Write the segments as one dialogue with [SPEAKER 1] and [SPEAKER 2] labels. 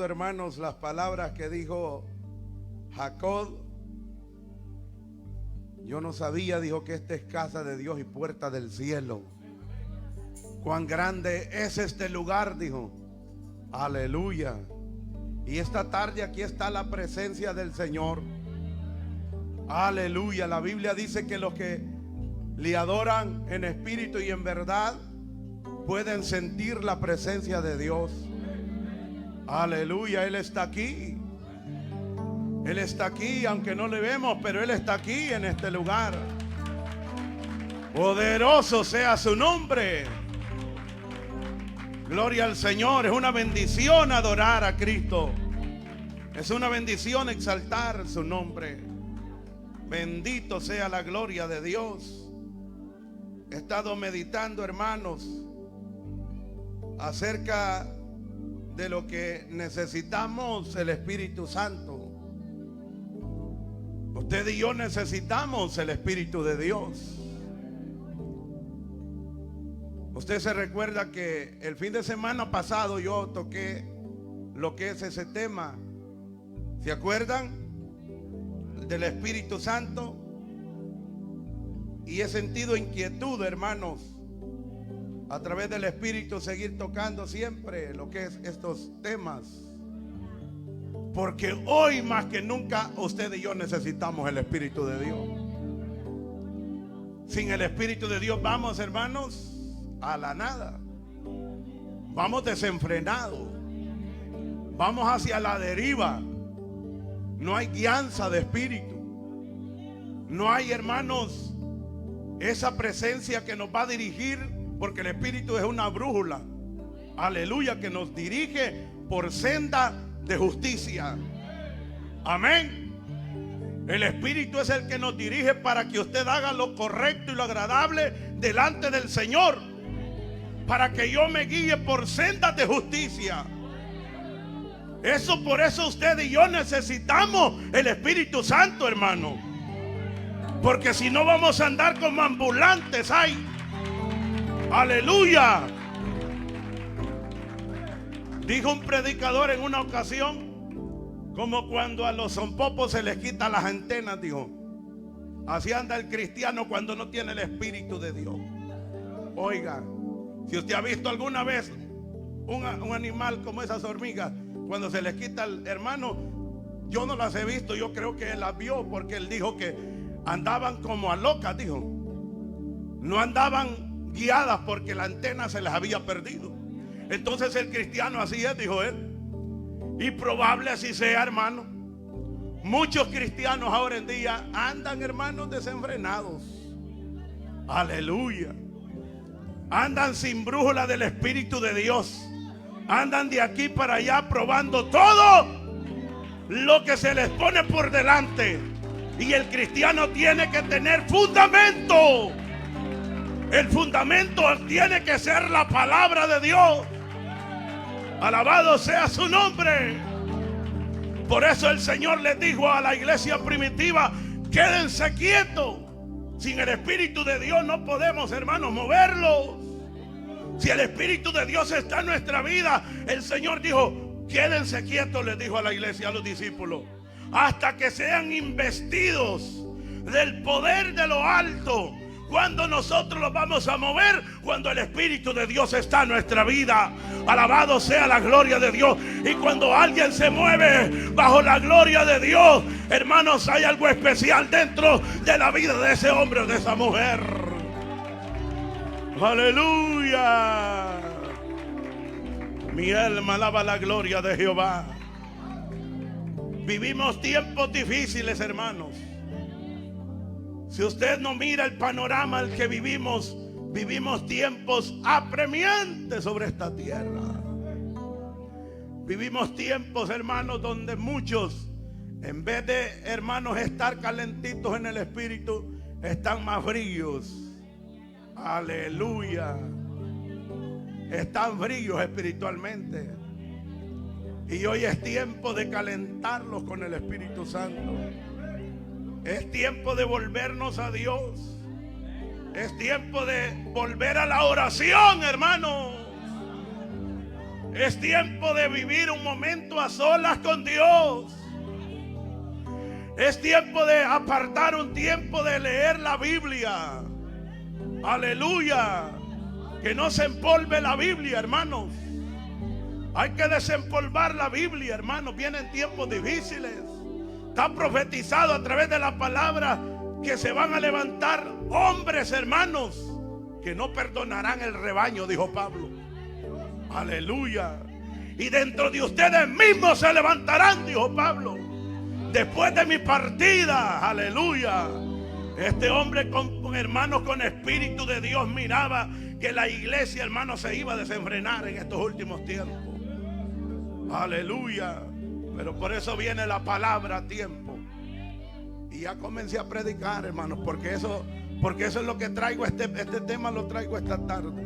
[SPEAKER 1] Hermanos, las palabras que dijo Jacob. Yo no sabía, dijo, que esta es casa de Dios y puerta del cielo. Cuán grande es este lugar, dijo. Aleluya. Y esta tarde aquí está la presencia del Señor. Aleluya. La Biblia dice que los que le adoran en espíritu y en verdad pueden sentir la presencia de Dios. Aleluya. Él está aquí. Él está aquí, aunque no le vemos, pero Él está aquí en este lugar. Poderoso sea su nombre. Gloria al Señor. Es una bendición adorar a Cristo. Es una bendición exaltar su nombre. Bendito sea la gloria de Dios. He estado meditando, hermanos, acerca de lo que necesitamos el Espíritu Santo. Usted y yo necesitamos el Espíritu de Dios. Usted se recuerda que el fin de semana pasado yo toqué lo que es ese tema. ¿Se acuerdan? Del Espíritu Santo. Y he sentido inquietud, hermanos, a través del Espíritu seguir tocando siempre lo que es estos temas. Porque hoy más que nunca usted y yo necesitamos el Espíritu de Dios. Sin el Espíritu de Dios vamos, hermanos, a la nada. Vamos desenfrenados. Vamos hacia la deriva. No hay guianza de espíritu. No hay, hermanos, esa presencia que nos va a dirigir, porque el Espíritu es una brújula. Aleluya, que nos dirige por senda de justicia. Amén. El Espíritu es el que nos dirige para que usted haga lo correcto y lo agradable delante del Señor, para que yo me guíe por sendas de justicia. Por eso usted y yo necesitamos el Espíritu Santo, hermano, porque si no vamos a andar como ambulantes. ¡Ay! ¡Aleluya! Dijo un predicador en una ocasión, como cuando a los zompopos se les quitan las antenas, dijo. Así anda el cristiano cuando no tiene el Espíritu de Dios. Oiga, si usted ha visto alguna vez un animal como esas hormigas, cuando se les quita el hermano, yo no las he visto, yo creo que él las vio, porque él dijo que andaban como a locas, dijo. No andaban guiadas porque la antena se les había perdido. Entonces el cristiano así es, dijo él. Y probable así sea, hermano. Muchos cristianos ahora en día andan, hermanos, desenfrenados. Aleluya. Andan sin brújula del Espíritu de Dios. Andan de aquí para allá probando todo lo que se les pone por delante. Y el cristiano tiene que tener fundamento. El fundamento tiene que ser la palabra de Dios. Alabado sea su nombre. Por eso el Señor les dijo a la iglesia primitiva: quédense quietos. Sin el Espíritu de Dios no podemos, hermanos, moverlos. Si el Espíritu de Dios está en nuestra vida, el Señor dijo: quédense quietos, les dijo a la iglesia, a los discípulos, hasta que sean investidos del poder de lo alto. Cuando nosotros los vamos a mover, cuando el Espíritu de Dios está en nuestra vida. Alabado sea la gloria de Dios. Y cuando alguien se mueve bajo la gloria de Dios, hermanos, hay algo especial dentro de la vida de ese hombre o de esa mujer. Aleluya. Mi alma alaba la gloria de Jehová. Vivimos tiempos difíciles, hermanos. Si usted no mira el panorama al que vivimos, vivimos tiempos apremiantes sobre esta tierra. Vivimos tiempos, hermanos, donde muchos, en vez de, hermanos, estar calentitos en el espíritu, están más fríos. Aleluya. Están fríos espiritualmente. Y hoy es tiempo de calentarlos con el Espíritu Santo. Es tiempo de volvernos a Dios. Es tiempo de volver a la oración, hermanos. Es tiempo de vivir un momento a solas con Dios. Es tiempo de apartar un tiempo de leer la Biblia. Aleluya. Que no se empolve la Biblia, hermanos. Hay que desempolvar la Biblia, hermanos. Vienen tiempos difíciles. Está profetizado a través de la palabra que se van a levantar hombres, hermanos, que no perdonarán el rebaño, dijo Pablo. Aleluya. Y dentro de ustedes mismos se levantarán, dijo Pablo, después de mi partida. Aleluya. Este hombre con hermanos con espíritu de Dios miraba que la iglesia, hermanos, se iba a desenfrenar en estos últimos tiempos. Aleluya. Pero por eso viene la palabra a tiempo. Y ya comencé a predicar, hermanos, porque eso es lo que traigo. Este tema lo traigo esta tarde.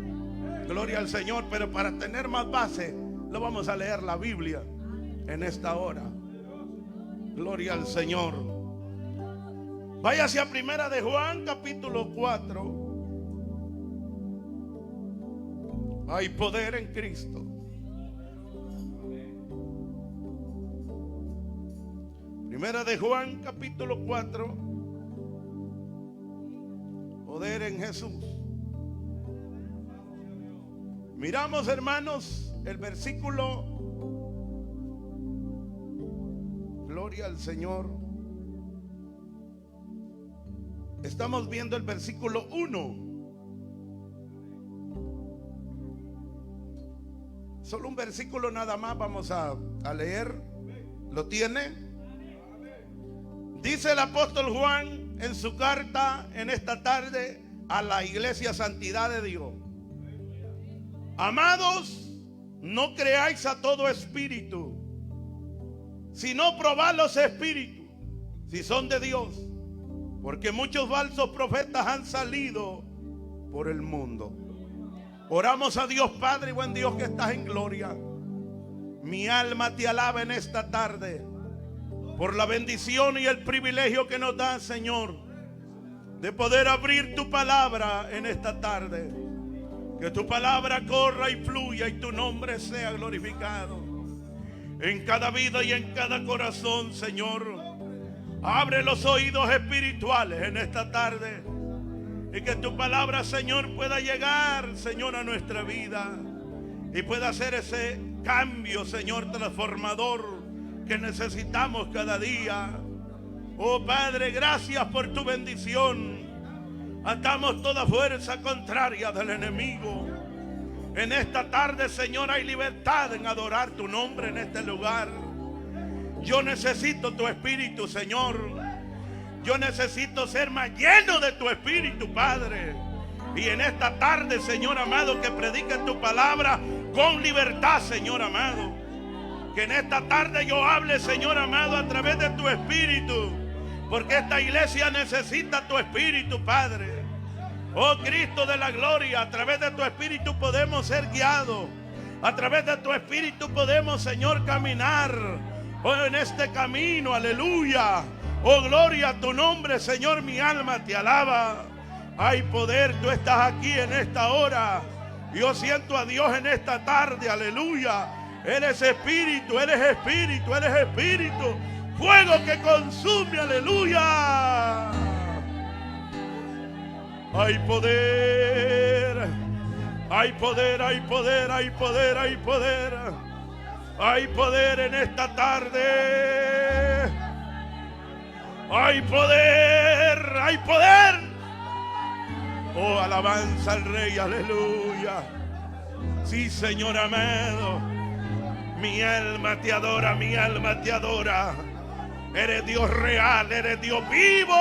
[SPEAKER 1] Gloria al Señor. Pero para tener más base, lo vamos a leer la Biblia en esta hora. Gloria al Señor. Váyase a Primera de Juan, capítulo 4. Hay poder en Cristo. Primera de Juan, capítulo 4. Poder en Jesús. Miramos, hermanos, el versículo. Gloria al Señor. Estamos viendo el versículo 1. Solo un versículo nada más vamos a leer. ¿Lo tiene? Dice el apóstol Juan en su carta en esta tarde a la iglesia Santidad de Dios: amados, no creáis a todo espíritu, sino probad los espíritus si son de Dios, porque muchos falsos profetas han salido por el mundo. Oramos a Dios Padre, buen Dios que estás en gloria. Mi alma te alaba en esta tarde por la bendición y el privilegio que nos da, Señor, de poder abrir tu palabra en esta tarde. Que tu palabra corra y fluya y tu nombre sea glorificado en cada vida y en cada corazón, Señor. Abre los oídos espirituales en esta tarde y que tu palabra, Señor, pueda llegar, Señor, a nuestra vida y pueda hacer ese cambio, Señor, transformador que necesitamos cada día. Oh Padre, gracias por tu bendición. Atamos toda fuerza contraria del enemigo. En esta tarde, Señor, hay libertad en adorar tu nombre en este lugar. Yo necesito tu espíritu, Señor. Yo necesito ser más lleno de tu espíritu, Padre. Y en esta tarde, Señor amado, que predique tu palabra con libertad, Señor amado. Que en esta tarde yo hable, Señor amado, a través de tu espíritu. Porque esta iglesia necesita tu espíritu, Padre. Oh Cristo de la gloria, a través de tu espíritu podemos ser guiados. A través de tu espíritu podemos, Señor, caminar en este camino. Aleluya. Oh, gloria a tu nombre, Señor. Mi alma te alaba. Hay poder, tú estás aquí en esta hora. Yo siento a Dios en esta tarde. Aleluya. Eres espíritu, eres espíritu, eres espíritu. Fuego que consume, aleluya. Hay poder, hay poder, hay poder, hay poder, hay poder. Hay poder en esta tarde. Hay poder, hay poder. Oh, alabanza al Rey, aleluya. Sí, Señor amado. Mi alma te adora, mi alma te adora. Eres Dios real, eres Dios vivo.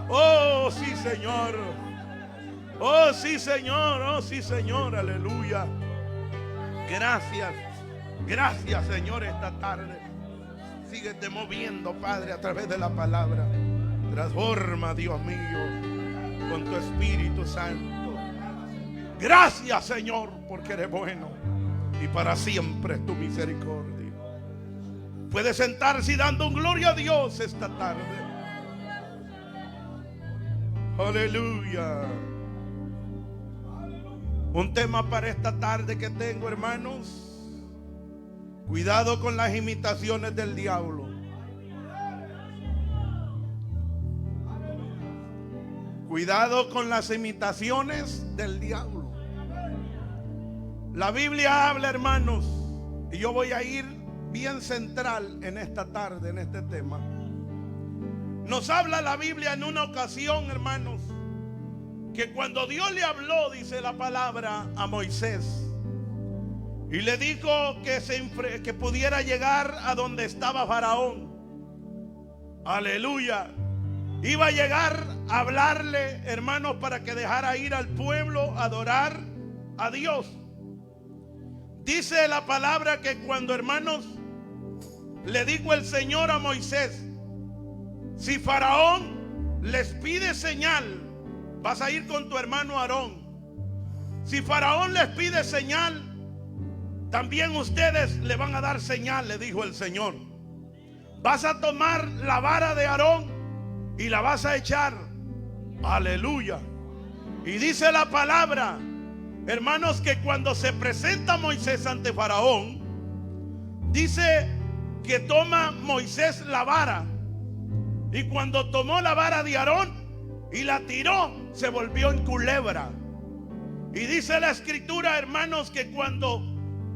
[SPEAKER 1] Oh, sí, Señor. Oh, sí, Señor. Oh, sí, Señor. Aleluya. Gracias. Gracias, Señor, esta tarde. Síguete moviendo, Padre, a través de la palabra. Transforma, Dios mío, con tu Espíritu Santo. Gracias, Señor, porque eres bueno y para siempre es tu misericordia. Puede sentarse y dando un gloria a Dios esta tarde. Aleluya. Un tema para esta tarde que tengo, hermanos. Cuidado con las imitaciones del diablo. Cuidado con las imitaciones del diablo. La Biblia habla, hermanos, y yo voy a ir bien central en esta tarde, en este tema. Nos habla la Biblia en una ocasión, hermanos, que cuando Dios le habló, dice la palabra, a Moisés, y le dijo que pudiera llegar a donde estaba Faraón. Aleluya. Iba a llegar a hablarle, hermanos, para que dejara ir al pueblo a adorar a Dios. Dice la palabra que cuando, hermanos, le dijo el Señor a Moisés: si Faraón les pide señal, vas a ir con tu hermano Aarón. Si Faraón les pide señal, también ustedes le van a dar señal, le dijo el Señor. Vas a tomar la vara de Aarón y la vas a echar. Aleluya. Y dice la palabra, hermanos, que cuando se presenta Moisés ante Faraón, dice que toma Moisés la vara, y cuando tomó la vara de Aarón y la tiró, se volvió en culebra. Y dice la escritura, hermanos, que cuando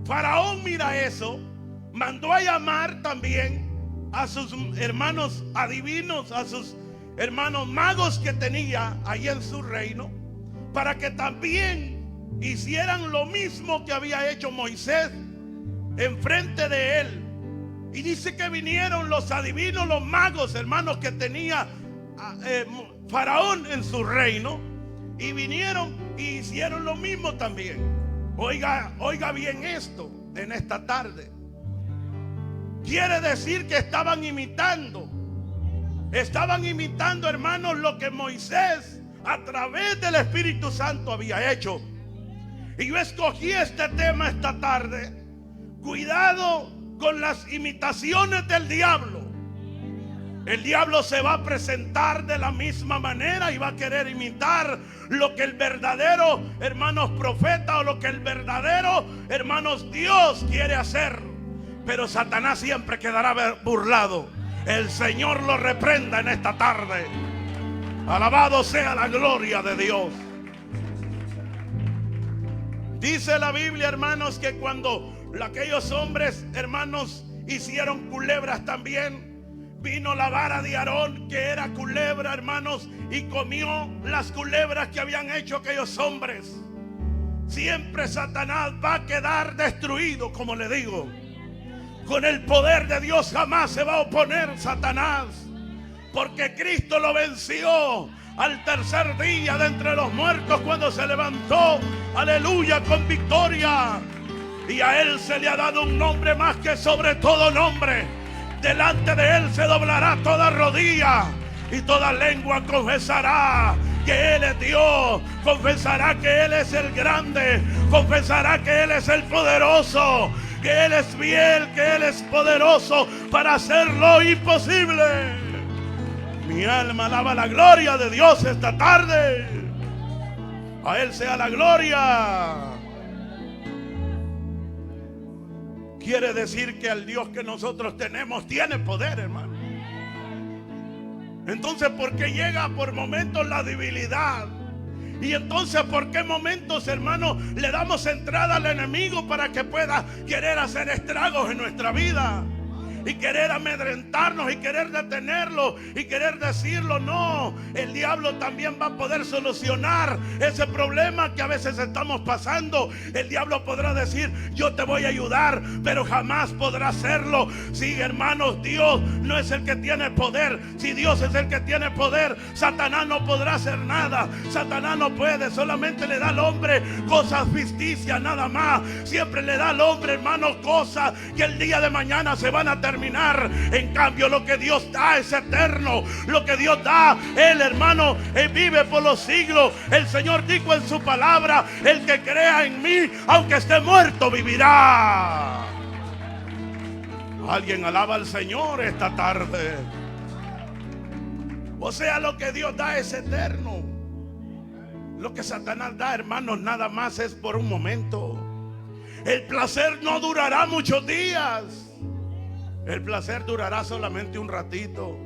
[SPEAKER 1] Faraón mira eso, mandó a llamar también a sus hermanos adivinos, a sus hermanos magos que tenía ahí en su reino, para que también hicieran lo mismo que había hecho Moisés enfrente de él. Y dice que vinieron los adivinos, los magos, hermanos, que tenía Faraón en su reino, y vinieron y hicieron lo mismo también. Oiga bien esto en esta tarde. Quiere decir que estaban imitando, hermanos, lo que Moisés a través del Espíritu Santo había hecho. Y yo escogí este tema esta tarde: cuidado con las imitaciones del diablo. El diablo se va a presentar de la misma manera y va a querer imitar lo que el verdadero, hermanos, profeta, o lo que el verdadero, hermanos, Dios quiere hacer. Pero Satanás siempre quedará burlado. El Señor lo reprenda en esta tarde. Alabado sea la gloria de Dios. Dice la Biblia, hermanos, que cuando aquellos hombres, hermanos, hicieron culebras también, vino la vara de Aarón, que era culebra, hermanos, y comió las culebras que habían hecho aquellos hombres. Siempre Satanás va a quedar destruido, como le digo. Con el poder de Dios jamás se va a oponer Satanás, porque Cristo lo venció al tercer día de entre los muertos, cuando se levantó, aleluya, con victoria. Y a Él se le ha dado un nombre más que sobre todo nombre. Delante de Él se doblará toda rodilla y toda lengua confesará que Él es Dios. Confesará que Él es el grande. Confesará que Él es el poderoso, que Él es fiel, que Él es poderoso para hacer lo imposible. Mi alma alaba la gloria de Dios esta tarde. A Él sea la gloria. Quiere decir que el Dios que nosotros tenemos tiene poder, hermano. Entonces, ¿por qué llega por momentos la debilidad? Y entonces, ¿por qué momentos, hermano, le damos entrada al enemigo para que pueda querer hacer estragos en nuestra vida? Y querer amedrentarnos y querer detenerlo y querer decirlo. No, el diablo también va a poder solucionar ese problema que a veces estamos pasando. El diablo podrá decir: yo te voy a ayudar, pero jamás podrá hacerlo. Sí, hermanos, Dios no es el que tiene poder. Si Dios es el que tiene poder, Satanás no podrá hacer nada. Satanás no puede, solamente le da al hombre cosas ficticias, nada más. Siempre le da al hombre, hermanos, cosas que el día de mañana se van a terminar. En cambio, lo que Dios da es eterno. Lo que Dios da, Él, hermano, Él vive por los siglos. El Señor dijo en su palabra: el que crea en mí, aunque esté muerto, vivirá. Alguien alaba al Señor esta tarde. O sea, lo que Dios da es eterno. Lo que Satanás da, hermanos, nada más es por un momento. El placer no durará muchos días. El placer durará solamente un ratito.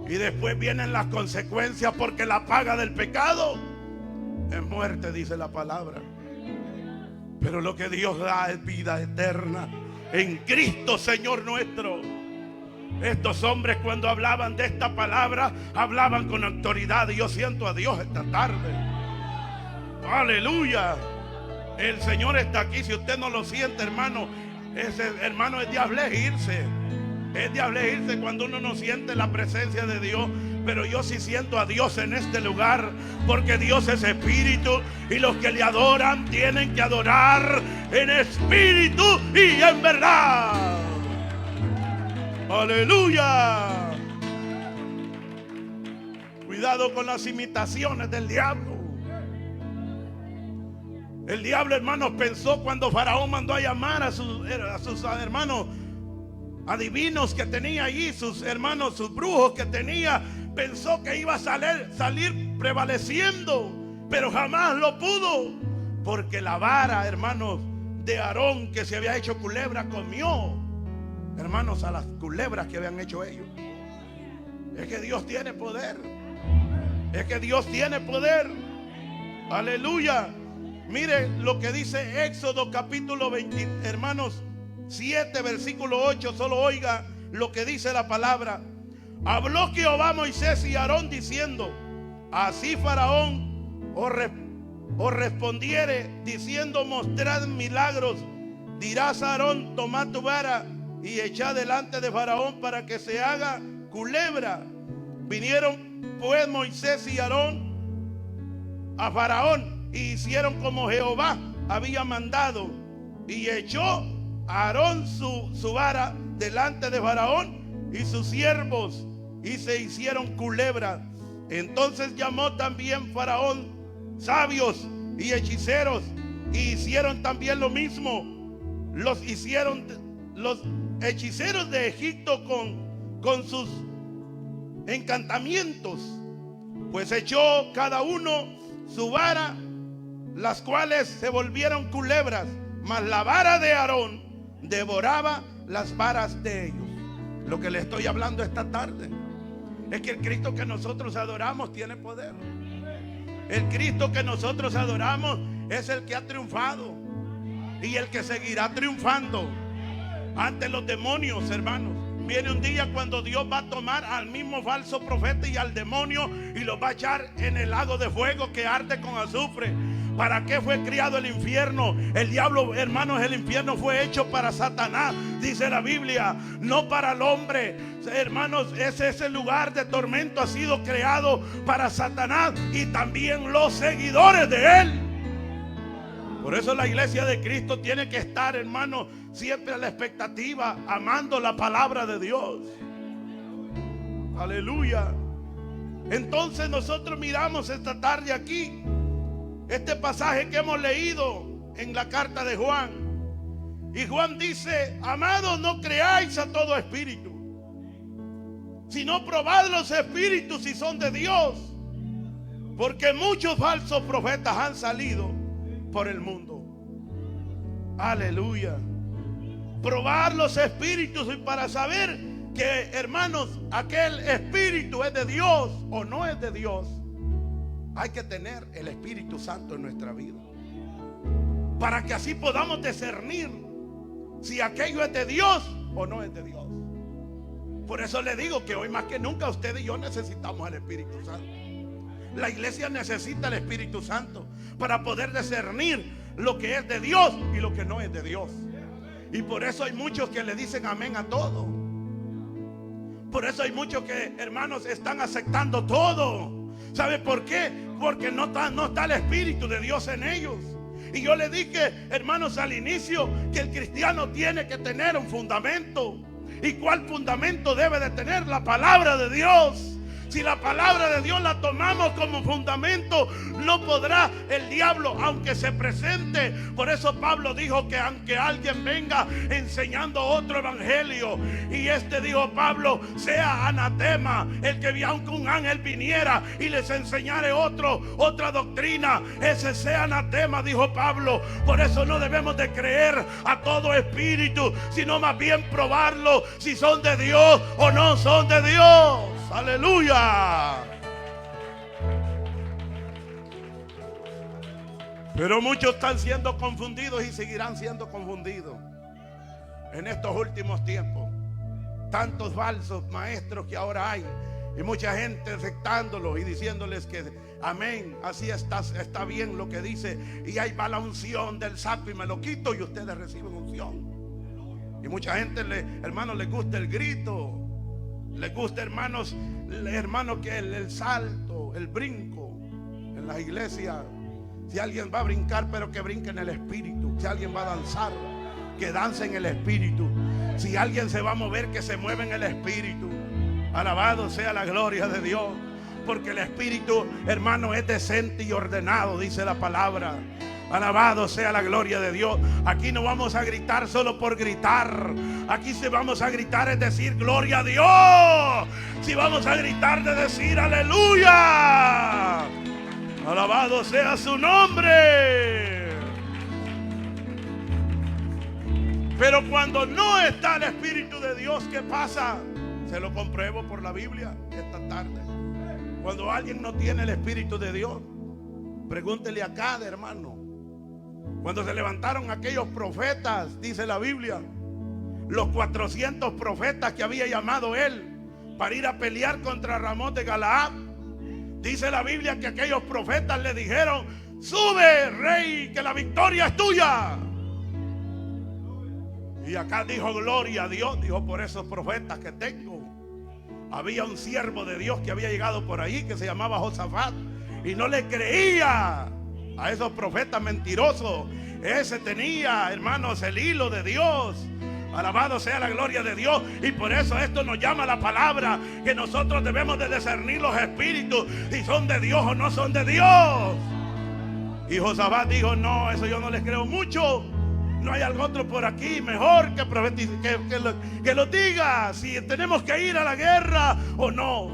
[SPEAKER 1] Y después vienen las consecuencias, porque la paga del pecado es muerte, dice la palabra. Pero lo que Dios da es vida eterna en Cristo Señor nuestro. Estos hombres, cuando hablaban de esta palabra, hablaban con autoridad. Y yo siento a Dios esta tarde. Aleluya. El Señor está aquí. Si usted no lo siente, hermano, ese hermano es de afligirse. Es de afligirse cuando uno no siente la presencia de Dios. Pero yo sí siento a Dios en este lugar, porque Dios es espíritu, y los que le adoran tienen que adorar en espíritu y en verdad. Aleluya. Cuidado con las imitaciones del diablo. El diablo, hermanos, pensó cuando Faraón mandó a llamar a sus hermanos adivinos que tenía allí, sus hermanos, sus brujos que tenía, pensó que iba a salir prevaleciendo, pero jamás lo pudo, porque la vara, hermanos, de Aarón, que se había hecho culebra, comió, hermanos, a las culebras que habían hecho ellos. Es que Dios tiene poder. Es que Dios tiene poder. Aleluya. Mire lo que dice Éxodo capítulo 20, hermanos, 7, versículo 8. Solo oiga lo que dice la palabra. Habló Jehová a Moisés y a Aarón diciendo: así Faraón os respondiere diciendo: mostrad milagros. Dirás a Aarón: tomad tu vara y echad delante de Faraón para que se haga culebra. Vinieron pues Moisés y Aarón a Faraón y hicieron como Jehová había mandado, y echó Aarón su vara delante de Faraón y sus siervos, y se hicieron culebra. Entonces llamó también Faraón sabios y hechiceros, y hicieron también lo mismo. Los hechiceros de Egipto con sus encantamientos, pues echó cada uno su vara, las cuales se volvieron culebras, mas la vara de Aarón devoraba las varas de ellos. Lo que le estoy hablando esta tarde es que el Cristo que nosotros adoramos tiene poder. El Cristo que nosotros adoramos es el que ha triunfado y el que seguirá triunfando ante los demonios, hermanos. Viene un día cuando Dios va a tomar al mismo falso profeta y al demonio y los va a echar en el lago de fuego que arde con azufre. ¿Para qué fue criado el infierno? El diablo, hermanos, el infierno fue hecho para Satanás, dice la Biblia, no para el hombre. Hermanos, ese lugar de tormento ha sido creado para Satanás y también los seguidores de él. Por eso la iglesia de Cristo tiene que estar, hermanos, siempre a la expectativa, amando la palabra de Dios. Aleluya. Entonces nosotros miramos esta tarde aquí este pasaje que hemos leído en la carta de Juan. Y Juan dice: amados, no creáis a todo espíritu, sino probad los espíritus si son de Dios, porque muchos falsos profetas han salido por el mundo. Aleluya. Probar los espíritus, y para saber que, hermanos, aquel espíritu es de Dios o no es de Dios, hay que tener el Espíritu Santo en nuestra vida, para que así podamos discernir si aquello es de Dios o no es de Dios. Por eso le digo que hoy más que nunca usted y yo necesitamos el Espíritu Santo. La iglesia necesita el Espíritu Santo para poder discernir lo que es de Dios y lo que no es de Dios. Y por eso hay muchos que le dicen amén a todo. Por eso hay muchos que, hermanos, están aceptando todo. ¿Sabe por qué? Porque no está el Espíritu de Dios en ellos. Y yo le dije, hermanos, al inicio, que el cristiano tiene que tener un fundamento. ¿Y cuál fundamento debe de tener? La palabra de Dios. Si la palabra de Dios la tomamos como fundamento, no podrá el diablo, aunque se presente. Por eso Pablo dijo que aunque alguien venga enseñando otro evangelio, y dijo Pablo, sea anatema el que, aunque un ángel viniera y les enseñare otra doctrina, ese sea anatema, dijo Pablo. Por eso no debemos de creer a todo espíritu, sino más bien probarlo si son de Dios o no son de Dios. Aleluya. Pero muchos están siendo confundidos y seguirán siendo confundidos en estos últimos tiempos. Tantos falsos maestros que ahora hay, y mucha gente aceptándolos y diciéndoles que amén, así está bien lo que dice, y ahí va la unción del saco y me lo quito y ustedes reciben unción. Y mucha gente, hermanos, les gusta el grito, les gusta, hermanos, que el salto, el brinco en las iglesias. Si alguien va a brincar, pero que brinque en el espíritu. Si alguien va a danzar, que dance en el espíritu. Si alguien se va a mover, que se mueva en el espíritu. Alabado sea la gloria de Dios, porque el espíritu, hermano, es decente y ordenado, dice la palabra. Alabado sea la gloria de Dios. Aquí no vamos a gritar solo por gritar. Aquí si vamos a gritar es decir gloria a Dios. Si vamos a gritar de decir aleluya. Alabado sea su nombre. Pero cuando no está el Espíritu de Dios, ¿qué pasa? Se lo compruebo por la Biblia esta tarde. Cuando alguien no tiene el Espíritu de Dios, pregúntele a cada hermano. Cuando se levantaron aquellos profetas, dice la Biblia, los 400 profetas que había llamado él para ir a pelear contra Ramón de Galaad, dice la Biblia que aquellos profetas le dijeron: sube, rey, que la victoria es tuya. Y acá dijo gloria a Dios. Dijo: por esos profetas que tengo. Había un siervo de Dios que había llegado por ahí, que se llamaba Josafat, y no le creía a esos profetas mentirosos. Ese tenía, hermanos, el hilo de Dios. Alabado sea la gloria de Dios. Y por eso esto nos llama la palabra, que nosotros debemos de discernir los espíritus, si son de Dios o no son de Dios. Y Josafat dijo: no, eso yo no les creo mucho. No hay algo otro por aquí mejor que profetice, que lo diga, si tenemos que ir a la guerra o no.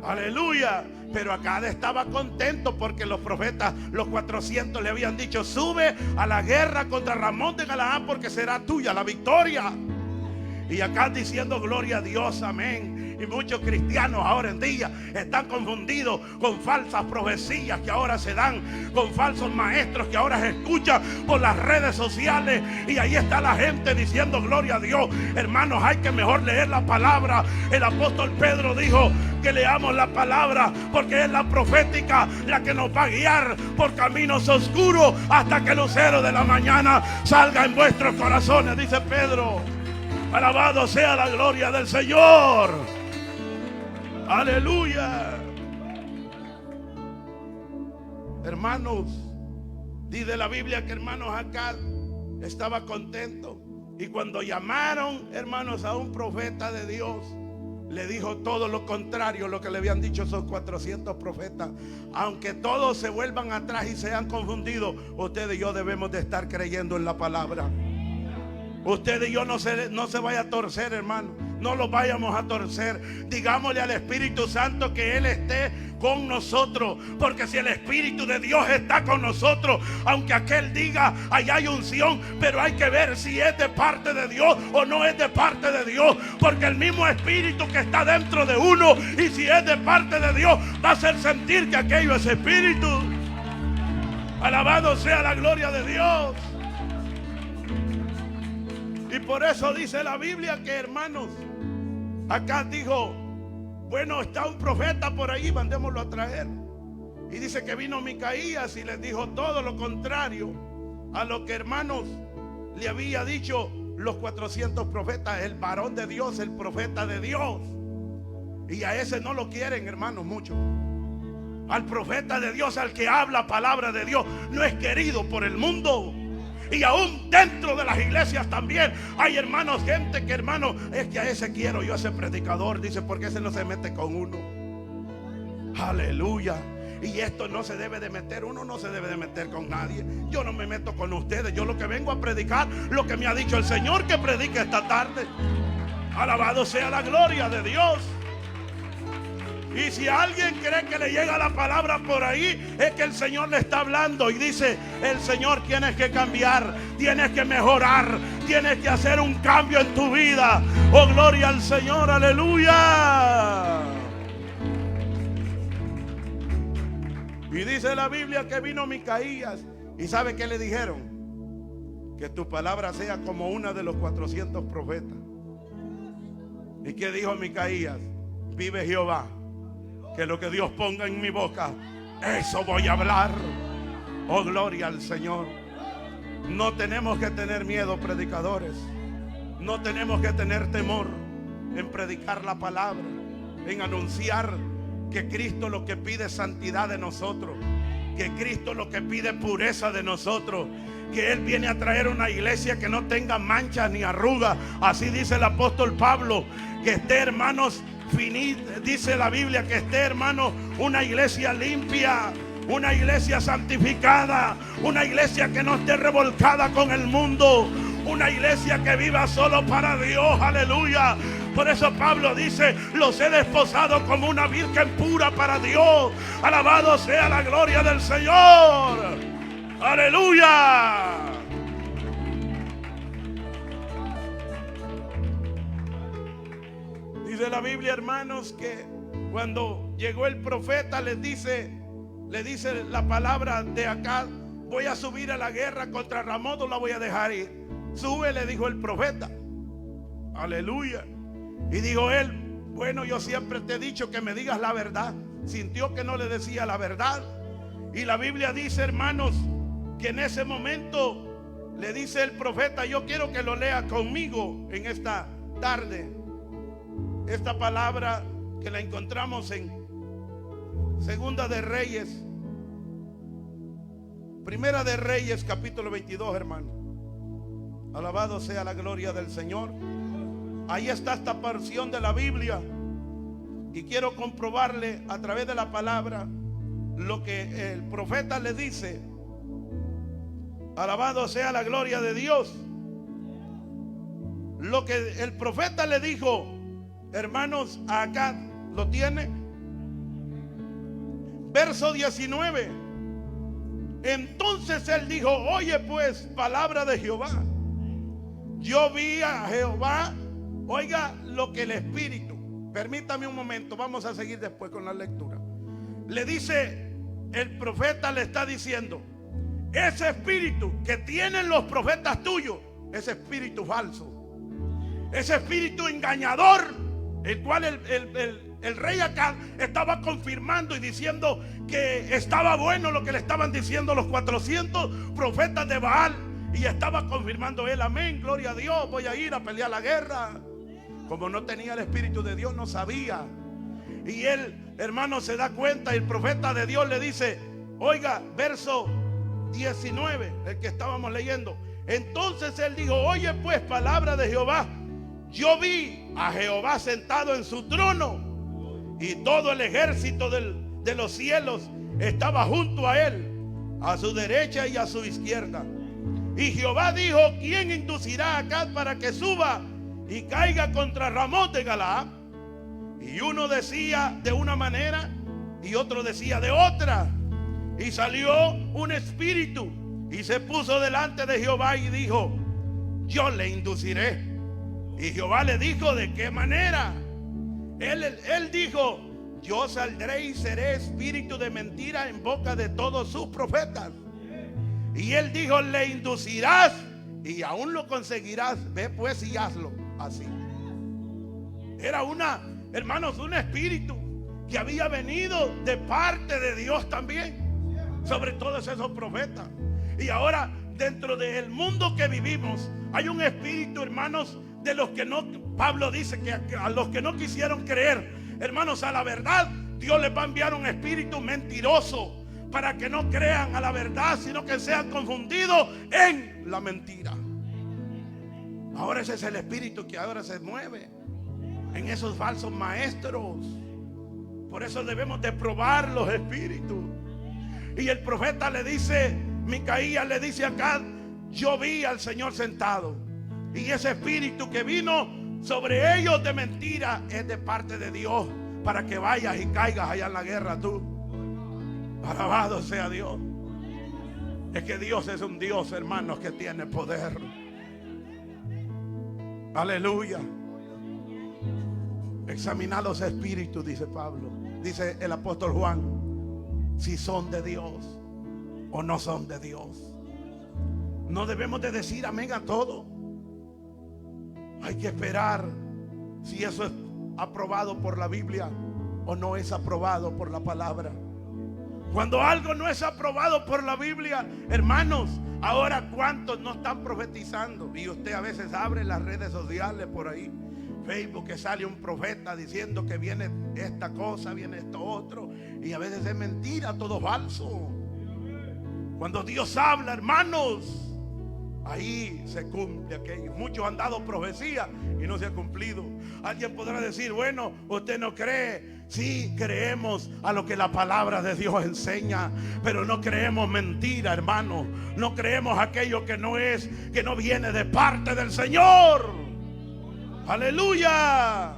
[SPEAKER 1] Aleluya. Pero acá estaba contento porque los profetas, los 400, le habían dicho: sube a la guerra contra Ramón de Galaad, porque será tuya la victoria. Y acá diciendo gloria a Dios, amén. Y muchos cristianos ahora en día están confundidos con falsas profecías que ahora se dan, con falsos maestros que ahora se escuchan por las redes sociales. Y ahí está la gente diciendo gloria a Dios. Hermanos, hay que mejor leer la palabra. El apóstol Pedro dijo que leamos la palabra, porque es la profética la que nos va a guiar por caminos oscuros hasta que el lucero de la mañana salga en vuestros corazones, dice Pedro. Alabado sea la gloria del Señor. Aleluya. Hermanos, dice la Biblia que, hermanos, acá estaba contento. Y cuando llamaron, hermanos, a un profeta de Dios, le dijo todo lo contrario a lo que le habían dicho esos 400 profetas. Aunque todos se vuelvan atrás y sean confundidos, usted y yo debemos de estar creyendo en la palabra. Usted y yo no se vaya a torcer, hermano. No lo vayamos a torcer. Digámosle al Espíritu Santo que Él esté con nosotros. Porque si el Espíritu de Dios está con nosotros, aunque aquel diga allá hay unción, pero hay que ver si es de parte de Dios o no es de parte de Dios. Porque el mismo Espíritu que está dentro de uno, y si es de parte de Dios, va a hacer sentir que aquello es Espíritu. Alabado sea la gloria de Dios. Y por eso dice la Biblia que, hermanos, acá dijo: bueno, está un profeta por ahí, mandémoslo a traer. Y dice que vino Micaías y les dijo todo lo contrario a lo que, hermanos, le había dicho los 400 profetas, el varón de Dios, el profeta de Dios. Y a ese no lo quieren, hermanos, mucho. Al profeta de Dios, al que habla palabra de Dios, no es querido por el mundo. Y aún dentro de las iglesias también hay, hermanos, gente que, hermanos, es que a ese quiero yo, a ese predicador, dice, porque ese no se mete con uno. Aleluya. Y esto no se debe de meter, uno no se debe de meter con nadie. Yo no me meto con ustedes. Yo lo que vengo a predicar, lo que me ha dicho el Señor que predique esta tarde. Alabado sea la gloria de Dios. Y si alguien cree que le llega la palabra por ahí, es que el Señor le está hablando y dice: el Señor, tienes que cambiar, tienes que mejorar, tienes que hacer un cambio en tu vida. Oh, gloria al Señor, aleluya. Y dice la Biblia que vino Micaías. ¿Y sabe qué le dijeron? Que tu palabra sea como una de los 400 profetas. ¿Y qué dijo Micaías? Vive Jehová, que lo que Dios ponga en mi boca, eso voy a hablar. Oh, gloria al Señor. No tenemos que tener miedo, predicadores. No tenemos que tener temor en predicar la palabra, en anunciar que Cristo lo que pide es santidad de nosotros, que Cristo lo que pide es pureza de nosotros, que Él viene a traer una iglesia que no tenga manchas ni arrugas. Así dice el apóstol Pablo, que esté, hermanos, dice la Biblia, que esté, hermanos, una iglesia limpia, una iglesia santificada, una iglesia que no esté revolcada con el mundo, una iglesia que viva solo para Dios. Aleluya. Por eso Pablo dice: los he desposado como una virgen pura para Dios. Alabado sea la gloria del Señor. Aleluya. Dice la Biblia, hermanos, que cuando llegó el profeta le dice la palabra de acá: voy a subir a la guerra contra Ramón, no la voy a dejar ir. Sube, le dijo el profeta. Aleluya. Y dijo él: bueno, yo siempre te he dicho que me digas la verdad. Sintió que no le decía la verdad. Y la Biblia dice, hermanos, que en ese momento le dice el profeta: yo quiero que lo lea conmigo en esta tarde. Esta palabra que la encontramos en Segunda de Reyes, Primera de Reyes, capítulo 22, hermano. Alabado sea la gloria del Señor. Ahí está esta porción de la Biblia. Y quiero comprobarle a través de la palabra lo que el profeta le dice. Alabado sea la gloria de Dios. Lo que el profeta le dijo, hermanos, acá lo tiene. Verso 19. Entonces él dijo: oye pues, palabra de Jehová. Yo vi a Jehová. Oiga lo que el Espíritu. Permítame un momento, vamos a seguir después con la lectura. Le dice, el profeta le está diciendo: ese espíritu que tienen los profetas tuyos, ese espíritu falso, ese espíritu engañador, el cual el rey Acab estaba confirmando y diciendo que estaba bueno lo que le estaban diciendo los 400 profetas de Baal. Y estaba confirmando él: amén, gloria a Dios, voy a ir a pelear la guerra. Como no tenía el Espíritu de Dios, no sabía. Y él, hermano, se da cuenta. Y el profeta de Dios le dice, oiga, verso 19, el que estábamos leyendo. Entonces él dijo: oye pues, palabra de Jehová. Yo vi a Jehová sentado en su trono, y todo el ejército de los cielos estaba junto a él, a su derecha y a su izquierda. Y Jehová dijo: ¿quién inducirá a Acab para que suba y caiga contra Ramón de Galaad? Y uno decía de una manera y otro decía de otra. Y salió un espíritu y se puso delante de Jehová y dijo: yo le induciré. Y Jehová le dijo: ¿de qué manera? Él dijo: yo saldré y seré espíritu de mentira en boca de todos sus profetas. Y él dijo: le inducirás y aún lo conseguirás. Ve pues y hazlo así. Era hermanos, un espíritu que había venido de parte de Dios también sobre todos esos profetas. Y ahora, dentro del mundo que vivimos, hay un espíritu, hermanos, de los que no, Pablo dice que a los que no quisieron creer, hermanos, a la verdad, Dios les va a enviar un espíritu mentiroso para que no crean a la verdad, sino que sean confundidos en la mentira. Ahora ese es el espíritu que ahora se mueve en esos falsos maestros. Por eso debemos de probar los espíritus. Y el profeta le dice, Micaías le dice acá, yo vi al Señor sentado, y ese espíritu que vino sobre ellos de mentira es de parte de Dios, para que vayas y caigas allá en la guerra tú. Alabado sea Dios. Es que Dios es un Dios, hermanos, que tiene poder. Aleluya. Examina los espíritus, dice Pablo, dice el apóstol Juan, si son de Dios o no son de Dios. No debemos de decir amén a todo. Hay que esperar si eso es aprobado por la Biblia o no es aprobado por la palabra. Cuando algo no es aprobado por la Biblia, hermanos, ahora cuántos no están profetizando. Y usted a veces abre las redes sociales por ahí, Facebook, que sale un profeta diciendo que viene esta cosa, viene esto otro, y a veces es mentira, todo falso. Cuando Dios habla, hermanos, ahí se cumple aquello. Muchos han dado profecía y no se ha cumplido. Alguien podrá decir, bueno, usted no cree. Sí, creemos a lo que la palabra de Dios enseña, pero no creemos mentira, hermano. No creemos aquello que no es, que no viene de parte del Señor. Aleluya.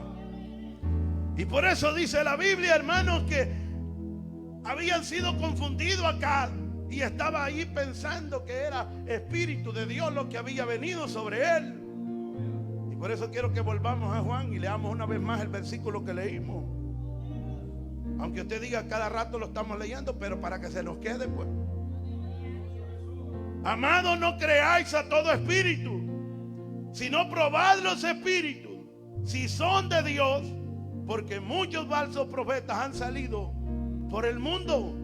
[SPEAKER 1] Y por eso dice la Biblia, hermanos, que habían sido confundidos acá. Y estaba ahí pensando que era Espíritu de Dios lo que había venido sobre él. Y por eso quiero que volvamos a Juan y leamos una vez más el versículo que leímos. Aunque usted diga cada rato lo estamos leyendo, pero para que se nos quede, pues. Amados, no creáis a todo espíritu, sino probad los espíritus, si son de Dios, porque muchos falsos profetas han salido por el mundo.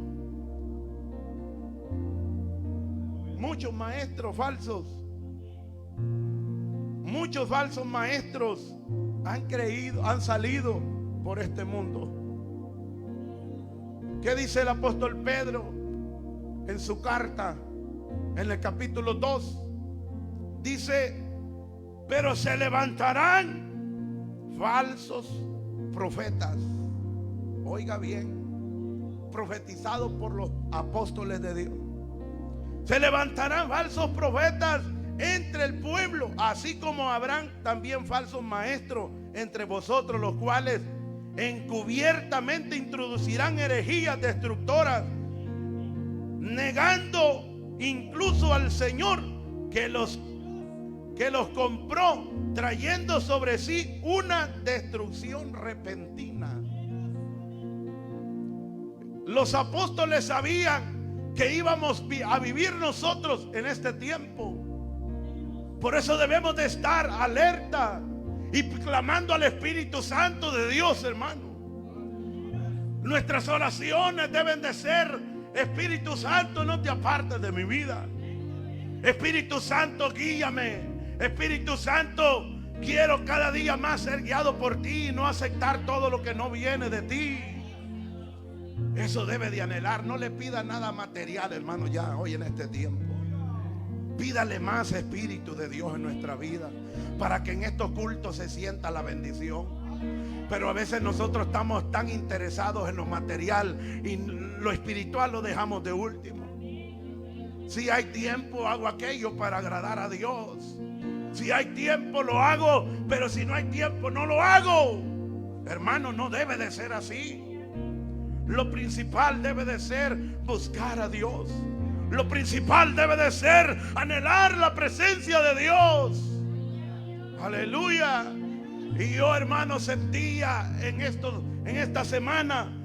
[SPEAKER 1] Muchos maestros falsos, muchos falsos maestros han salido por este mundo. ¿Qué dice el apóstol Pedro en su carta, en el capítulo 2? Dice, pero se levantarán falsos profetas. Oiga bien, profetizados por los apóstoles de Dios. Se levantarán falsos profetas entre el pueblo, así como habrán también falsos maestros entre vosotros, los cuales encubiertamente introducirán herejías destructoras, negando incluso al Señor que los compró, trayendo sobre sí una destrucción repentina. Los apóstoles sabían que íbamos a vivir nosotros en este tiempo. Por eso debemos de estar alerta y clamando al Espíritu Santo de Dios, hermano. Nuestras oraciones deben de ser: Espíritu Santo, no te apartes de mi vida. Espíritu Santo, guíame. Espíritu Santo, quiero cada día más ser guiado por ti y no aceptar todo lo que no viene de ti. Eso debe de anhelar. No le pida nada material, hermano, ya hoy en este tiempo. Pídale más Espíritu de Dios en nuestra vida, para que en estos cultos se sienta la bendición. Pero a veces nosotros estamos tan interesados en lo material y lo espiritual lo dejamos de último. Si hay tiempo, hago aquello para agradar a Dios. Si hay tiempo, lo hago, pero si no hay tiempo, no lo hago. Hermano, no debe de ser así. Lo principal debe de ser buscar a Dios. Lo principal debe de ser anhelar la presencia de Dios. Aleluya. Y yo, hermano, sentía en esta semana,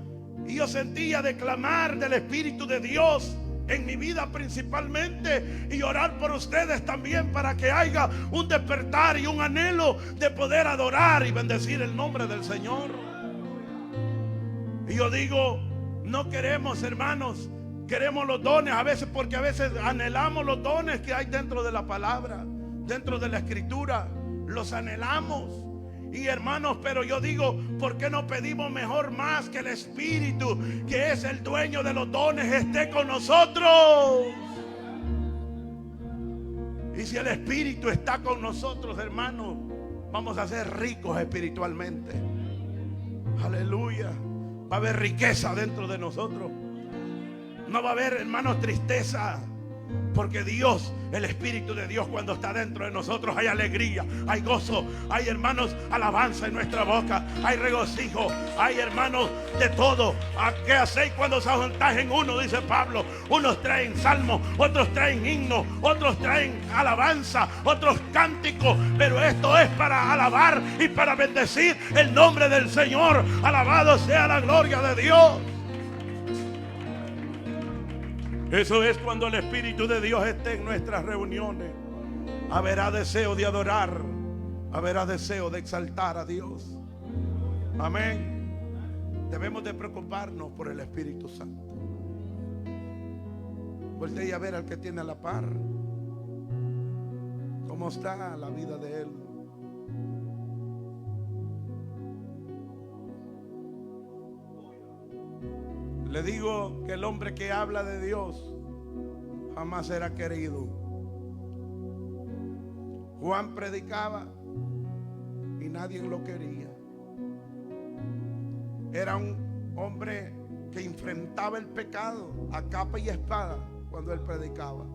[SPEAKER 1] y yo sentía de clamar del Espíritu de Dios en mi vida principalmente, y orar por ustedes también, para que haya un despertar y un anhelo de poder adorar y bendecir el nombre del Señor. Y yo digo, no queremos, hermanos, queremos los dones a veces, porque a veces anhelamos los dones que hay dentro de la palabra, dentro de la escritura, los anhelamos. Y hermanos, pero yo digo, ¿por qué no pedimos mejor más que el Espíritu, que es el dueño de los dones, esté con nosotros? Y si el Espíritu está con nosotros, hermanos, vamos a ser ricos espiritualmente. Aleluya. Va a haber riqueza dentro de nosotros. No va a haber, hermanos, tristeza. Porque Dios, el Espíritu de Dios, cuando está dentro de nosotros, hay alegría, hay gozo, hay, hermanos, alabanza en nuestra boca, hay regocijo, hay, hermanos, de todo. ¿Qué hacéis cuando se juntáis en uno? Dice Pablo. Unos traen salmos, otros traen himnos, otros traen alabanza, otros cánticos. Pero esto es para alabar y para bendecir el nombre del Señor. Alabado sea la gloria de Dios. Eso es cuando el Espíritu de Dios esté en nuestras reuniones. Habrá deseo de adorar, habrá deseo de exaltar a Dios. Amén. Debemos de preocuparnos por el Espíritu Santo. Voltea a ver al que tiene a la par. ¿Cómo está la vida de él? Le digo que el hombre que habla de Dios jamás será querido. Juan predicaba y nadie lo quería. Era un hombre que enfrentaba el pecado a capa y espada cuando él predicaba.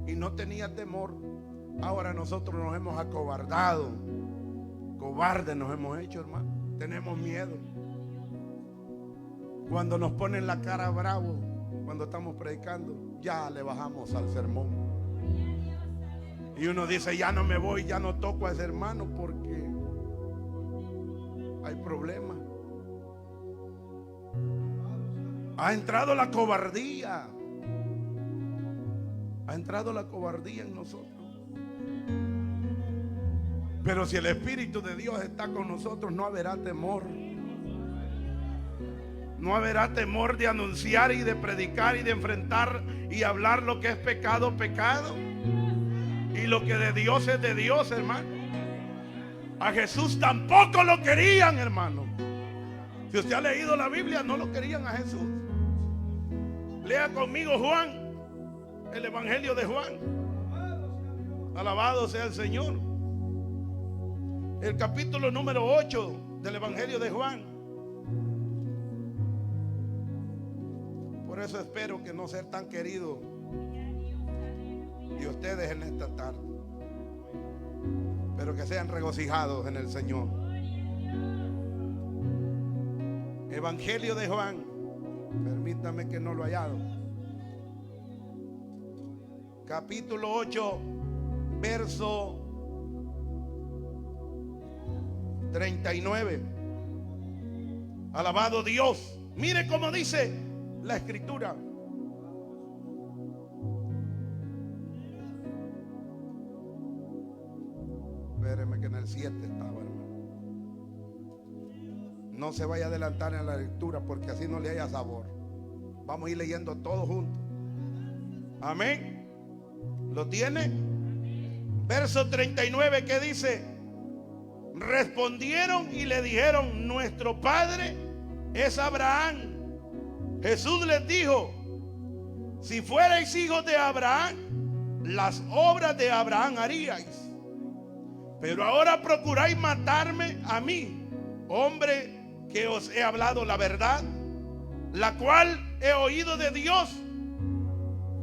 [SPEAKER 1] Y no tenía temor. Ahora nosotros nos hemos acobardado. Cobardes nos hemos hecho, hermano. Tenemos miedo. Cuando nos ponen la cara bravo, cuando estamos predicando, ya le bajamos al sermón. Y uno dice, ya no me voy, ya no toco a ese hermano porque hay problemas. Ha entrado la cobardía. Ha entrado la cobardía en nosotros. Pero si el Espíritu de Dios está con nosotros, no habrá temor. No habrá temor de anunciar y de predicar y de enfrentar y hablar lo que es pecado, pecado. Y lo que de Dios es de Dios, hermano. A Jesús tampoco lo querían, hermano. Si usted ha leído la Biblia, no lo querían a Jesús. Lea conmigo Juan, el Evangelio de Juan. Alabado sea el Señor. El capítulo número 8 del Evangelio de Juan. Por eso espero que no ser tan querido de ustedes en esta tarde, pero que sean regocijados en el Señor. Evangelio de Juan, permítame que no lo haya hallado. Capítulo 8, verso 39. Alabado Dios. Mire cómo dice la Escritura. Espéreme que en el 7 estaba, hermano. No se vaya a adelantar en la lectura porque así no le haya sabor. Vamos a ir leyendo todos juntos. Amén. ¿Lo tiene? Verso 39, ¿qué dice? Respondieron y le dijeron: nuestro padre es Abraham. Jesús les dijo: si fuerais hijos de Abraham, las obras de Abraham haríais. Pero ahora procuráis matarme a mí, hombre que os he hablado la verdad, la cual he oído de Dios.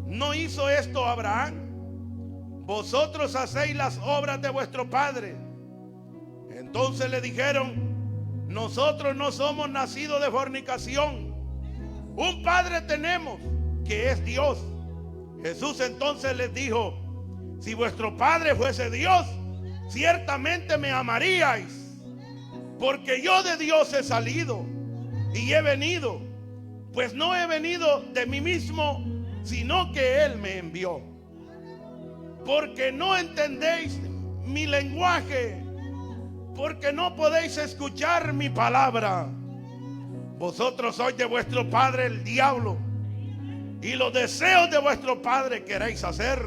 [SPEAKER 1] ¿No hizo esto Abraham? Vosotros hacéis las obras de vuestro padre. Entonces le dijeron: nosotros no somos nacidos de fornicación. Un padre tenemos, que es Dios. Jesús entonces les dijo: si vuestro padre fuese Dios, ciertamente me amaríais, porque yo de Dios he salido y he venido, pues no he venido de mí mismo, sino que Él me envió. Porque no entendéis mi lenguaje, porque no podéis escuchar mi palabra. Vosotros sois de vuestro padre el diablo, y los deseos de vuestro padre queréis hacer.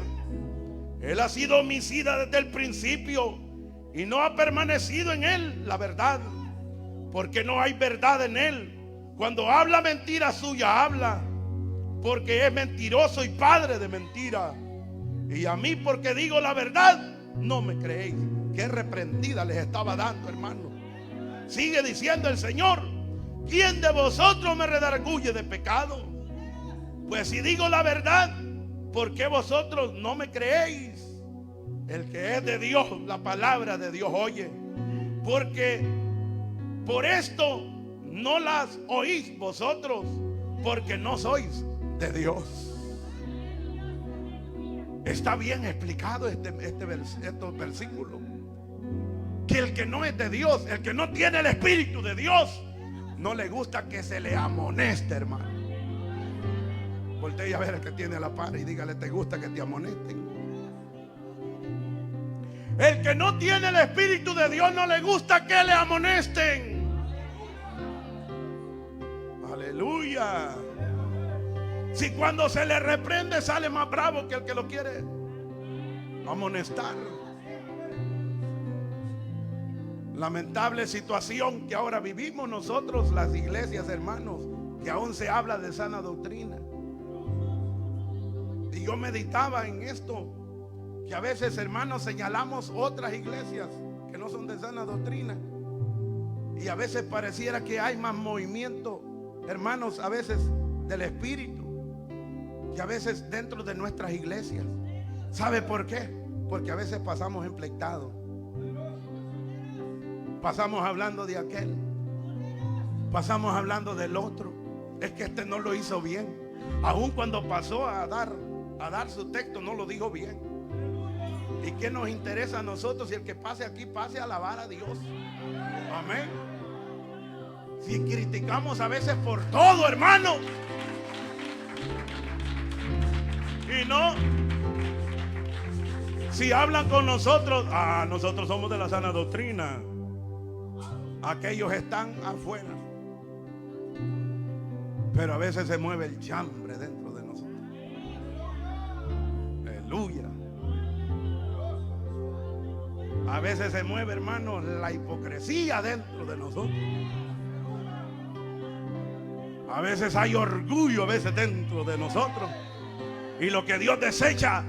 [SPEAKER 1] Él ha sido homicida desde el principio, y no ha permanecido en él la verdad, porque no hay verdad en él. Cuando habla mentira suya habla, porque es mentiroso y padre de mentira. Y a mí, porque digo la verdad, no me creéis. Qué reprendida les estaba dando, hermano. Sigue diciendo el Señor: ¿quién de vosotros me redarguye de pecado? Pues si digo la verdad, ¿por qué vosotros no me creéis? El que es de Dios, la palabra de Dios oye. Porque por esto no las oís vosotros, porque no sois de Dios. Está bien explicado estos versículos. Que el que no es de Dios, el que no tiene el Espíritu de Dios, no le gusta que se le amoneste, hermano. Voltea a ver el que tiene la par y dígale: ¿te gusta que te amonesten? El que no tiene el Espíritu de Dios no le gusta que le amonesten. Aleluya. Si cuando se le reprende sale más bravo que el que lo quiere amonestar. Lamentable situación que ahora vivimos nosotros, las iglesias, hermanos, que aún se habla de sana doctrina. Y yo meditaba en esto, que a veces, hermanos, señalamos otras iglesias que no son de sana doctrina, y a veces pareciera que hay más movimiento, hermanos, a veces del Espíritu, que a veces dentro de nuestras iglesias. ¿Sabe por qué? Porque a veces pasamos empleitados, pasamos hablando de aquel, pasamos hablando del otro. Es que este no lo hizo bien. Aun cuando pasó a dar su texto, no lo dijo bien. ¿Y qué nos interesa a nosotros si el que pase aquí pase a alabar a Dios? Amén. Si criticamos a veces por todo, hermano, y no, si hablan con nosotros, nosotros somos de la sana doctrina, aquellos están afuera. Pero a veces se mueve el chambre dentro de nosotros. Aleluya. A veces se mueve, hermanos, la hipocresía dentro de nosotros. A veces hay orgullo, a veces dentro de nosotros. Y lo que Dios desecha,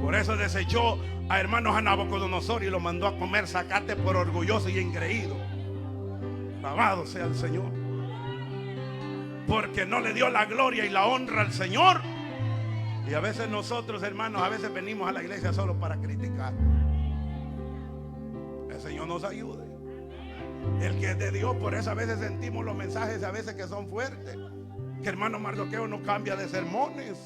[SPEAKER 1] por eso desechó a hermanos a Nabucodonosor y lo mandó a comer zacate por orgulloso y engreído. Alabado sea el Señor. Porque no le dio la gloria y la honra al Señor. Y a veces nosotros, hermanos, a veces venimos a la iglesia solo para criticar. El Señor nos ayude. El que es de Dios, por eso a veces sentimos los mensajes a veces que son fuertes. Que hermano Mardoqueo no cambia de sermones.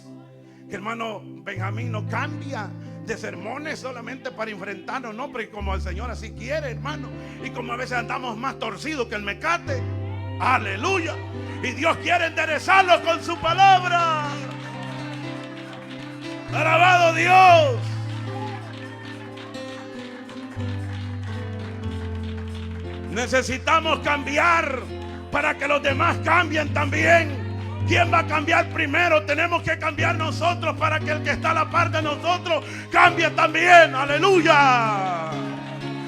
[SPEAKER 1] Que hermano Benjamín no cambia de sermones solamente para enfrentarnos, no, pero como el Señor así quiere, hermano. Y como a veces andamos más torcidos que el mecate. Aleluya. Y Dios quiere enderezarlos con su palabra. Alabado Dios. Necesitamos cambiar para que los demás cambien también. ¿Quién va a cambiar primero? Tenemos que cambiar nosotros para que el que está a la par de nosotros cambie también. Aleluya.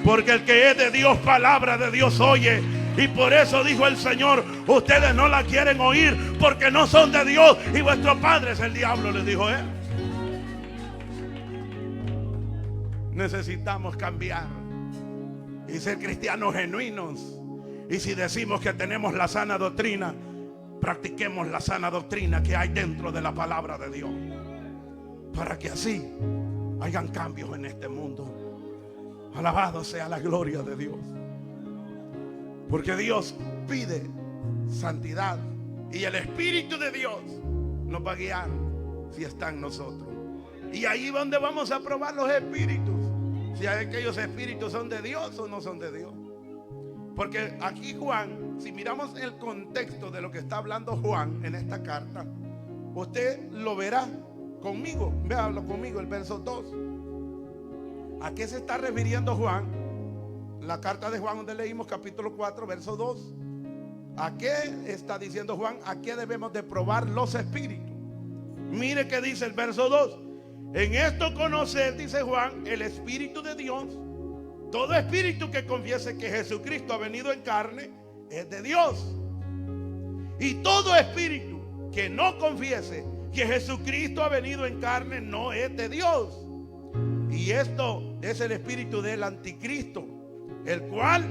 [SPEAKER 1] Porque el que es de Dios, palabra de Dios oye. Y por eso dijo el Señor: ustedes no la quieren oír porque no son de Dios y vuestro padre es el diablo, les dijo él. Necesitamos cambiar y ser cristianos genuinos. Y si decimos que tenemos la sana doctrina, practiquemos la sana doctrina que hay dentro de la palabra de Dios, para que así hayan cambios en este mundo. Alabado sea la gloria de Dios. Porque Dios pide santidad y el Espíritu de Dios nos va a guiar si está en nosotros. Y ahí es donde vamos a probar los espíritus, si aquellos espíritus son de Dios o no son de Dios. Porque aquí Juan, si miramos el contexto de lo que está hablando Juan en esta carta, usted lo verá conmigo. Véalo conmigo, el verso 2. ¿A qué se está refiriendo Juan? La carta de Juan donde leímos capítulo 4, verso 2. ¿A qué está diciendo Juan? ¿A qué debemos de probar los espíritus? Mire que dice el verso 2. En esto conocer, dice Juan, el Espíritu de Dios. Todo espíritu que confiese que Jesucristo ha venido en carne es de Dios. Y todo espíritu que no confiese que Jesucristo ha venido en carne no es de Dios. Y esto es el espíritu del anticristo, el cual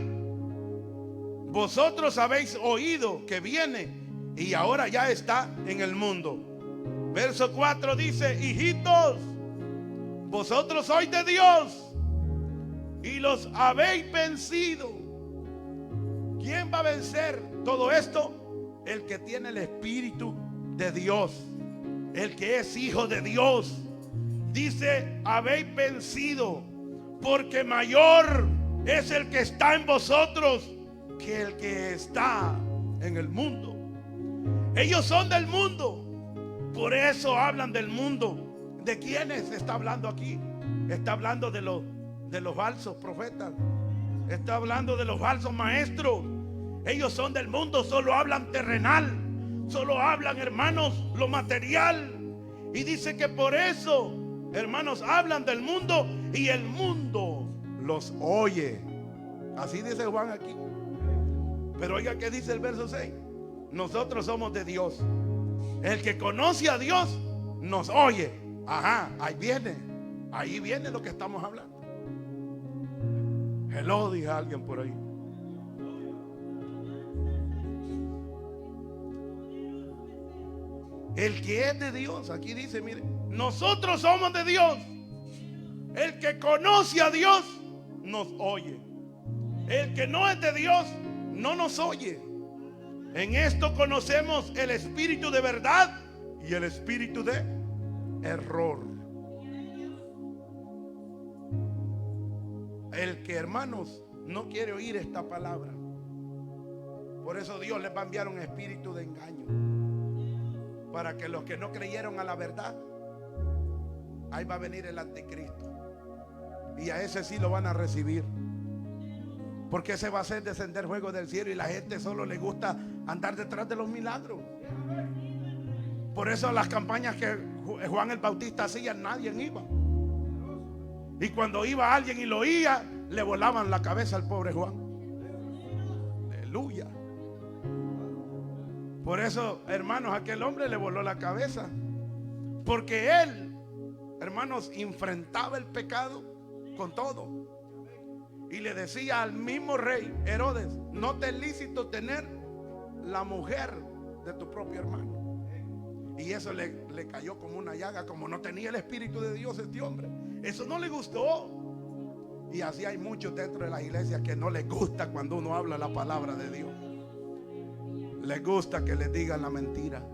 [SPEAKER 1] vosotros habéis oído que viene y ahora ya está en el mundo. Verso 4 dice: hijitos, vosotros sois de Dios y los habéis vencido. ¿Quién va a vencer todo esto? El que tiene el Espíritu de Dios, el que es hijo de Dios. Dice: habéis vencido, porque mayor es el que está en vosotros que el que está en el mundo. Ellos son del mundo, por eso hablan del mundo. ¿De quiénes está hablando aquí? Está hablando de los falsos profetas, está hablando de los falsos maestros. Ellos son del mundo, solo hablan terrenal, solo hablan, hermanos, lo material. Y dice que por eso, hermanos, hablan del mundo y el mundo los oye. Así dice Juan aquí. Pero oiga qué dice el verso 6: nosotros somos de Dios. El que conoce a Dios nos oye. Ajá, ahí viene lo que estamos hablando. Hello, dije alguien por ahí. El que es de Dios, aquí dice, mire, nosotros somos de Dios. El que conoce a Dios nos oye. El que no es de Dios no nos oye. En esto conocemos el espíritu de verdad y el espíritu de error. El que, hermanos, no quiere oír esta palabra, por eso Dios les va a enviar un espíritu de engaño, para que los que no creyeron a la verdad, ahí va a venir el anticristo, y a ese sí lo van a recibir, porque ese va a hacer descender fuego del cielo, y la gente solo le gusta andar detrás de los milagros. Por eso las campañas que Juan el Bautista hacía, nadie iba. Y cuando iba alguien y lo oía, le volaban la cabeza al pobre Juan. Aleluya. Por eso, hermanos, aquel hombre le voló la cabeza, porque él, hermanos, enfrentaba el pecado con todo, y le decía al mismo rey Herodes: no te es lícito tener la mujer de tu propio hermano. Y eso le cayó como una llaga. Como no tenía el Espíritu de Dios este hombre, eso no le gustó. Y así hay muchos dentro de las iglesias que no les gusta cuando uno habla la palabra de Dios. Les gusta que les digan la mentira.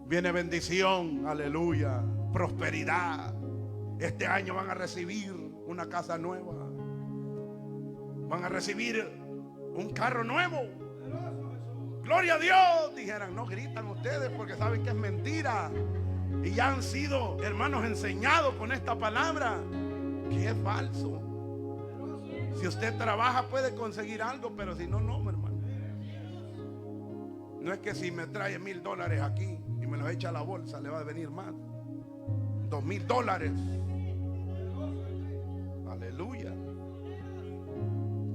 [SPEAKER 1] Viene bendición, aleluya, prosperidad. Este año van a recibir una casa nueva, van a recibir un carro nuevo. Gloria a Dios. Dijeran, no gritan ustedes porque saben que es mentira, y ya han sido, hermanos, enseñados con esta palabra que es falso. Si usted trabaja puede conseguir algo, pero si no, no, hermano. No es que si me trae $1,000 aquí y me los echa a la bolsa, le va a venir más. $2,000. Aleluya.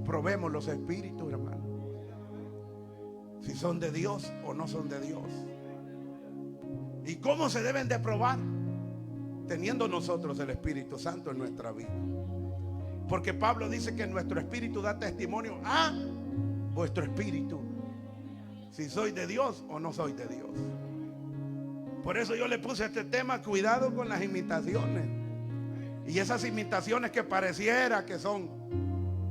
[SPEAKER 1] Probemos los espíritus, hermano, si son de Dios o no son de Dios. ¿Y cómo se deben de probar? Teniendo nosotros el Espíritu Santo en nuestra vida. Porque Pablo dice que nuestro espíritu da testimonio a vuestro espíritu si soy de Dios o no soy de Dios. Por eso yo le puse este tema: cuidado con las imitaciones. Y esas imitaciones que pareciera que son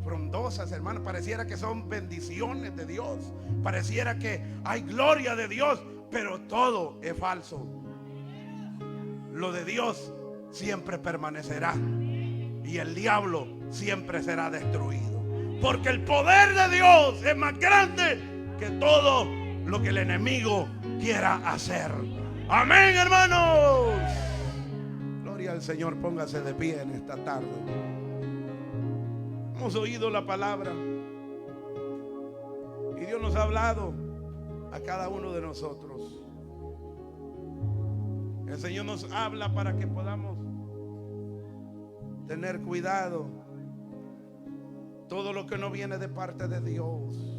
[SPEAKER 1] frondosas, hermanos, pareciera que son bendiciones de Dios, pareciera que hay gloria de Dios, pero todo es falso. Lo de Dios siempre permanecerá y el diablo siempre será destruido, porque el poder de Dios es más grande que todo lo que el enemigo quiera hacer. Amén, hermanos. Gloria al Señor. Póngase de pie en esta tarde. Hemos oído la palabra y Dios nos ha hablado a cada uno de nosotros. El Señor nos habla para que podamos tener cuidado. Todo lo que no viene de parte de Dios,